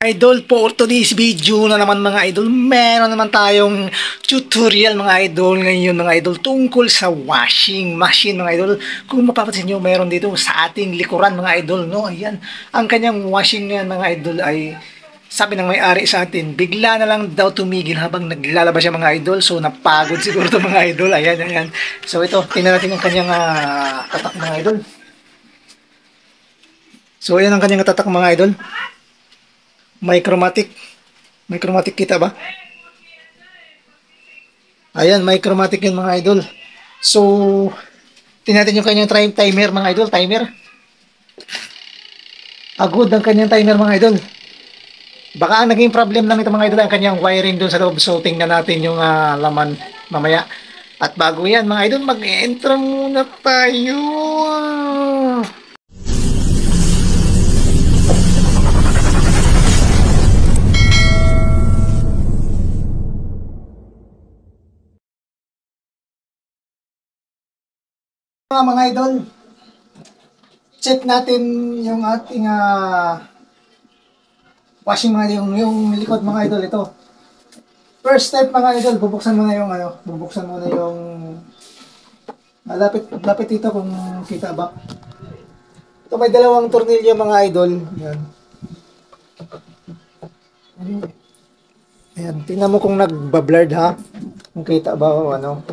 Idol, for today's video na naman mga idol, meron naman tayong tutorial mga idol ngayon mga idol tungkol sa washing machine mga idol. Kung mapapansin nyo, meron dito sa ating likuran mga idol, no? Ayan, ang kanyang washing niyan mga idol ay sabi ng may-ari sa atin, bigla na lang daw tumigil habang naglalaba siya mga idol. So napagod siguro to mga idol. Ayan, ayan. So ito, tingnan natin yung kanyang tatak mga idol. So ayan ang kanyang tatak mga idol. May chromatic. May chromatic kita ba? Ayan, may chromatic yun mga idol. So, tingnan natin yung kanyang timer mga idol. Timer. Agud ang kanyang timer mga idol. Baka ang naging problem lang ito mga idol ang kanyang wiring doon sa loob. So, tingnan natin yung laman mamaya. At bago yan mga idol, mag-enter muna tayo. Mga idol, check natin yung ating washing mga yung likod mga idol. Ito first step mga idol, bubuksan muna yung lapit dito kung kita ba. Ito may dalawang tornilyo mga idol. Yan. Ayan, tingnan mo kung nagbablurred ha, kung kita ba o ano.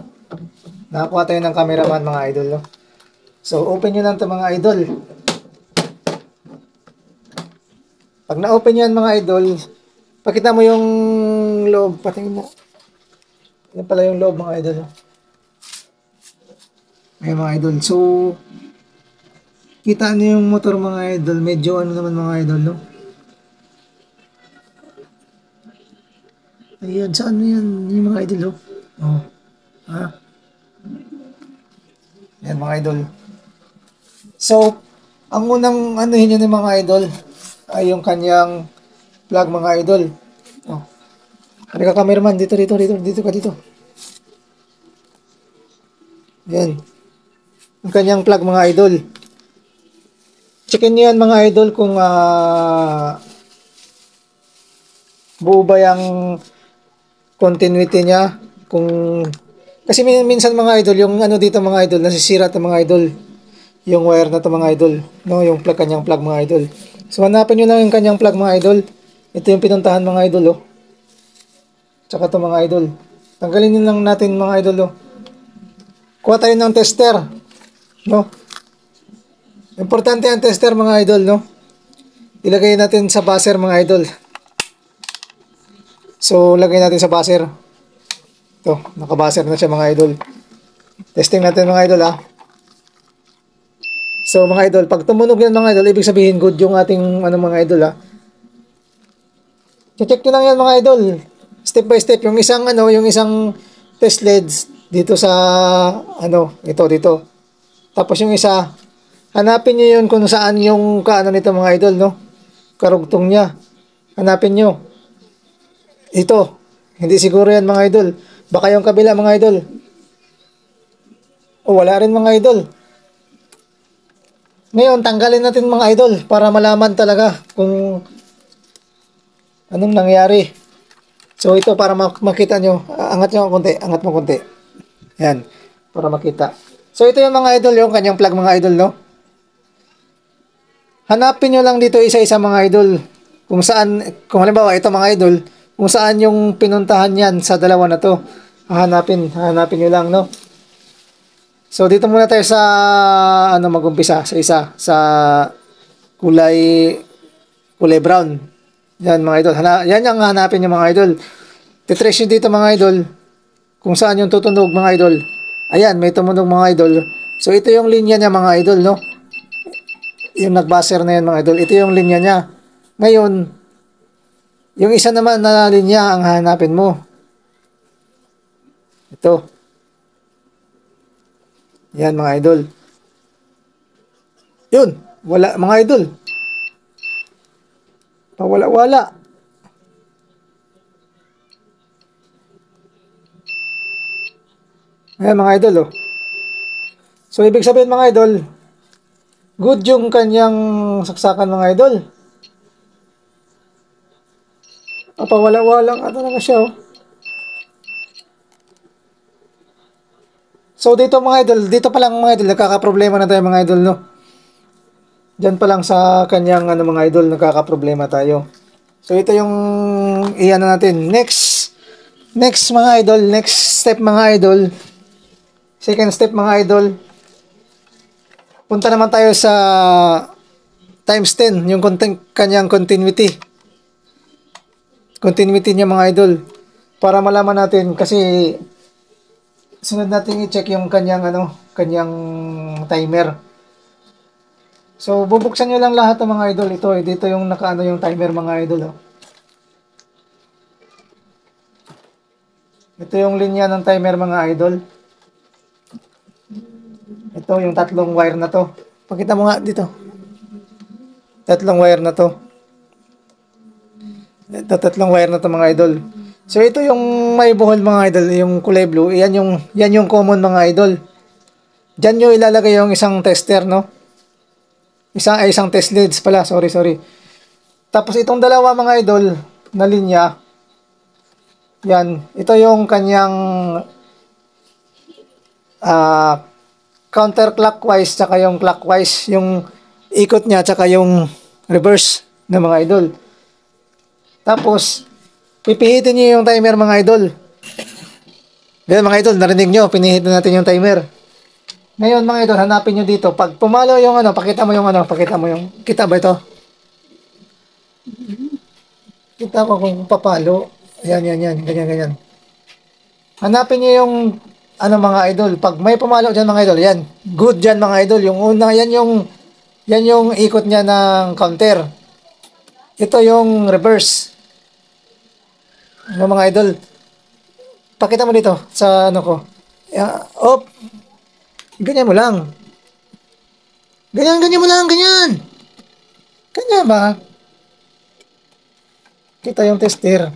Nakakuha tayo ng cameraman mga idol, no? So, open nyo lang ito mga idol. Pag na-open yan mga idol, pakita mo yung loob. Patingin mo. Yan pala yung loob mga idol. Ayan mga idol. So, kita nyo yung motor mga idol. Medyo ano naman mga idol, no? Ayan, saan yan? Yung mga idol, oh. Oh. Ha? Yan mga idol. So, ang unang anuhin nyo ng mga idol ay yung kanyang plug mga idol. Oh. Ano ka cameraman? Dito ka dito. Yan. Yung kanyang plug mga idol. Checkin nyo yan mga idol kung buo ba yung continuity niya. Kasi minsan mga idol, yung ano dito mga idol, nasisira ito mga idol. Yung wire na ito mga idol. No, yung plug, kanyang plug mga idol. So hanapin nyo lang yung kanyang plug mga idol. Ito yung pinuntahan mga idol, oh. Tsaka ito mga idol. Tanggalin nyo lang natin mga idol, oh. Kuha tayo ng tester. No? Importante ang tester mga idol, no? Ilagay natin sa buzzer mga idol. So, lagay natin sa buzzer. Ito, nakabaser na siya mga idol. Testing natin mga idol ha. So mga idol, pag tumunog yan mga idol, ibig sabihin good yung ating mga idol ha. Check nyo lang yan mga idol. Step by step. Yung isang test leads dito sa ito dito. Tapos yung isa, hanapin nyo yun kung saan yung kaano nito mga idol, no? Karugtong niya. Hanapin nyo. Ito. Hindi siguro yan mga idol. Baka yung kabila mga idol. O wala rin mga idol. Ngayon, tanggalin natin mga idol para malaman talaga kung anong nangyari. So ito para makita nyo. Angat nyo konti. Angat mo konti. Yan. Para makita. So ito yung mga idol, yung kanyang plug mga idol, no? Hanapin nyo lang dito isa-isa mga idol. Kung saan, kung halimbawa ito mga idol, kung saan yung pinuntahan yan sa dalawa na to. Hanapin nyo lang, no? So, dito muna tayo sa, magumpisa, sa isa, sa kulay brown. Yan, mga idol. Yan yung hanapin nyo, mga idol. Titrace nyo dito, mga idol, kung saan yung tutunog, mga idol. Ayan, may tumunog, mga idol. So, ito yung linya niya, mga idol, no? Yung nagbaser na yan, mga idol. Ito yung linya niya. Ngayon, yung isa naman na linya ang hanapin mo. Ito. Yan mga idol. Yun. Wala mga idol. Pawala-wala. Ayan mga idol, oh. So, ibig sabihin mga idol, good yung kanyang saksakan mga idol. Papawala-walang ano talaga siya, oh. So dito mga idol, dito pa lang mga idol, nagkakaproblema na tayo mga idol, no? Diyan pa lang sa kanyang ano mga idol, nagkakaproblema tayo. So ito yung iyan natin. Next mga idol, next step mga idol. Second step mga idol. Punta naman tayo sa times 10, yung kanyang continuity. Continuity niya mga idol. Para malaman natin kasi sunod natin i-check yung kanyang timer. So bubuksan niyo lang lahat ng mga idol. Ito dito yung nakaano yung timer mga idol, oh. Ito yung linya ng timer mga idol. Ito yung tatlong wire na to. Pakita mo nga dito. Tatlong wire na to. Ito tatlong wire na to mga idol. So ito yung may buhol mga idol, yung kulay blue. Yan yung common mga idol. Diyan nyo ilalagay yung isang tester, no? Isang test leads pala. Sorry. Tapos itong dalawa mga idol na linya. Yan, ito yung kanyang counterclockwise tsaka yung clockwise, yung ikot niya tsaka yung reverse na mga idol. Tapos pipihitin niyo yung timer mga idol. Yan mga idol, narinig nyo, pinihitin natin yung timer. Ngayon mga idol, hanapin nyo dito. Pag pumalo yung pakita mo yung, kita ba ito? Kita ko kung papalo. Yan, ganyan. Hanapin nyo yung mga idol. Pag may pumalo dyan mga idol, yan. Good dyan mga idol. Yung una, yan yung ikot niya ng counter. Ito yung reverse. Mga idol. Pakita mo dito sa ko. Ganyan mo lang. Ganyan mo lang, ganyan. Ganyan ba? Kita yung tester.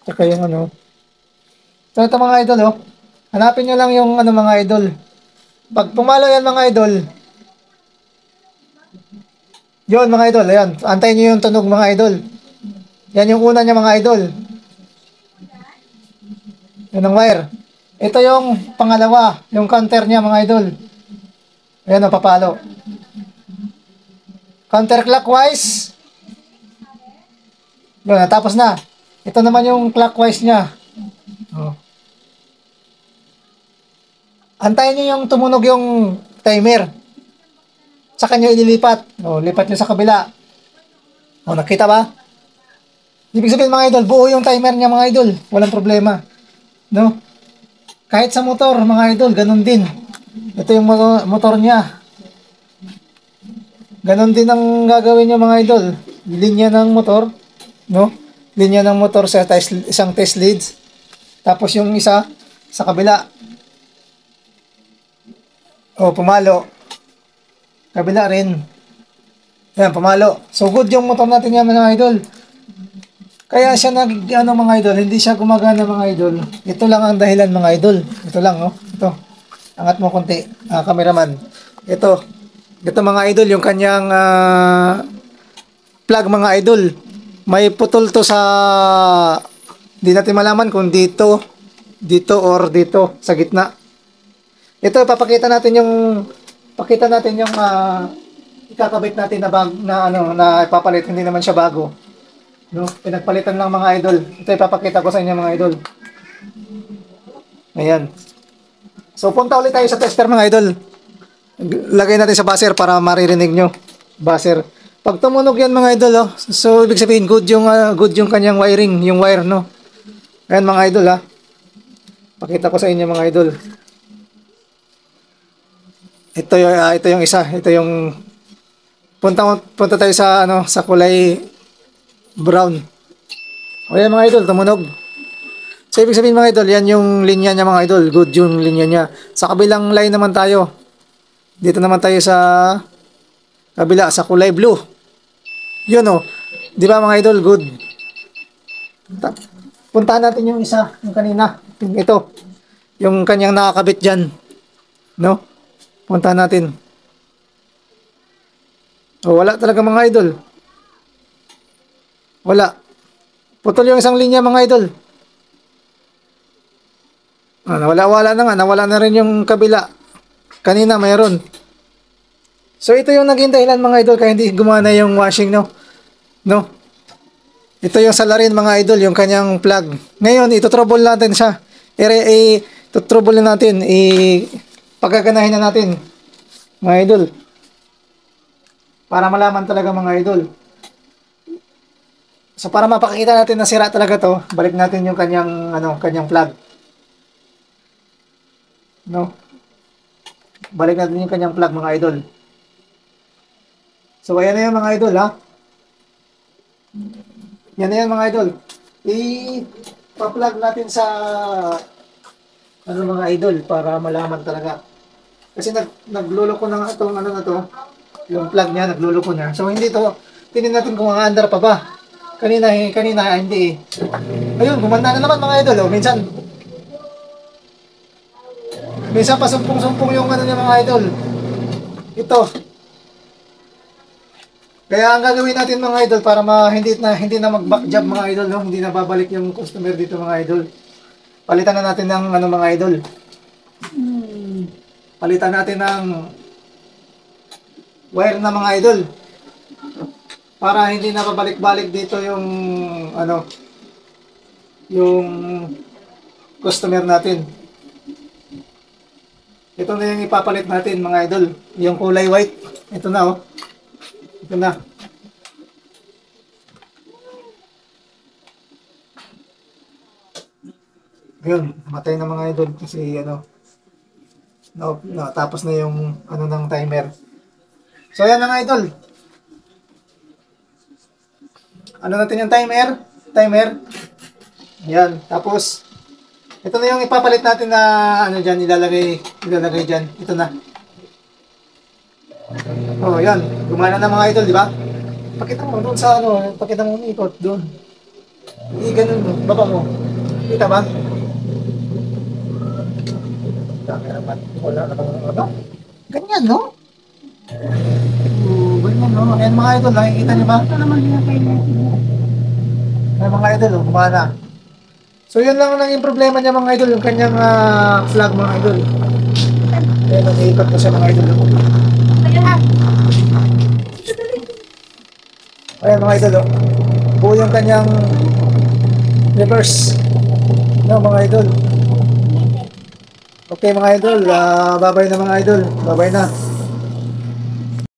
Tsaka yung So ito mga idol, oh. Hanapin nyo lang yung mga idol. Pag pumalo yan mga idol, yun mga idol, ayan. Antayin nyo yung tunog mga idol. Yan yung una niya mga idol. Yan ang wire. Ito yung pangalawa, yung counter niya mga idol. Ayan, papalo. Counterclockwise. Yun, natapos na. Ito naman yung clockwise niya. Oh. Antayin nyo yung tumunog yung timer. Saka nyo ililipat. Lipat nyo sa kabila. Nakita ba? Ibig sabihin mga idol, buo yung timer niya mga idol. Walang problema. No? Kahit sa motor mga idol, ganun din. Ito yung motor niya. Ganun din ang gagawin nyo mga idol. Linya ng motor. No? Linya ng motor sa isang test leads. Tapos yung isa sa kabila. Pumalo. Kabila rin. Yan, pumalo. So good yung motor natin yan mga idol. Kaya siya mga idol, hindi siya gumagana mga idol. Ito lang ang dahilan mga idol. Ito lang, oh. Ito. Angat mo konti, cameraman. Ito mga idol, yung kanyang plug mga idol. May putol to sa, hindi natin malaman kung dito or dito sa gitna. Ito pakita natin yung ikakabit natin na ipapalit, hindi naman siya bago. No, pinagpalitan lang mga idol. Ito ipapakita ko sa inyo mga idol. Ayan. So punta ulit tayo sa tester mga idol. Lagay natin sa buzzer para maririnig nyo. Buzzer. Pag tumunog yan mga idol, oh, so ibig sabihin good yung kanyang wiring, yung wire, no. Ayan mga idol, ha. Pakita ko sa inyo mga idol. Ito yung isa. Ito yung punta tayo sa kulay brown. O yan mga idol, tumunog. So ibig sabihin mga idol, yan yung linya niya mga idol. Good yung linya niya. Sa kabilang line naman tayo. Dito naman tayo sa kabila, sa kulay blue. Yun, oh. Di ba mga idol, good. Puntahan natin yung isa, yung kanina. Ito. Yung kanyang nakakabit dyan. No? Puntahan natin. Wala talaga mga idol. Wala. Putol yung isang linya mga idol. Nawala-wala na nga. Nawala na rin yung kabila. Kanina mayroon. So ito yung naging dahilan mga idol kaya hindi gumana yung washing, no? No? Ito yung salarin mga idol, yung kanyang plug. Ngayon, ito-trouble natin siya. Ito-trouble na natin. Pagkaganahin na natin mga idol. Para malaman talaga mga idol. So para mapakita natin na sira talaga to, balik natin yung kanyang plug. No? Balik natin yung kanyang plug mga idol. So ayan na yan mga idol ha. Yan na yan mga idol. I-plug natin sa mga idol para malaman talaga. Kasi nagluloko na nga itong na to. Yung plug niya nagluloko na. So hindi to, tingnan natin kung aandar pa ba. Kanina hindi eh. Ayun, gumanda na naman mga idol. Minsan pasumpong-sumpong yung niya mga idol. Ito. Kaya ang gagawin natin mga idol para hindi na mag-back job mga idol, no? Hindi na babalik yung customer dito mga idol. Palitan na natin ng mga idol. Palitan natin ng wire na mga idol. Para hindi na babalik-balik dito yung yung customer natin. Ito na yung ipapalit natin mga idol. Yung kulay white. Ito na oh. Ito na. Yun, matay na mga idol kasi tapos na yung ng timer. So ayan na mga idol. Natin yung timer. Ayan, tapos ito na yung ipapalit natin na dyan, ilalagay dyan. Ito na. Oh, yan. Gumana na mga idol, di ba? Pakita mo doon sa pakita mo ikot doon. Ganun mo, baba mo. Kita ba? Wala na bang ganyan, no? Ganyan, no? Ayan mga idol, nakikita niyo ba? Ito naman ginagay natin. Ayan mga idol, gumana. So yun lang naging problema niya mga idol, yung kanyang plug mga idol. Ayan, nag-iikot ko siya mga idol. Ayan mga idol, buo yung kanyang reverse. No mga idol. Okay mga idol, bye-bye na mga idol. Bye-bye na.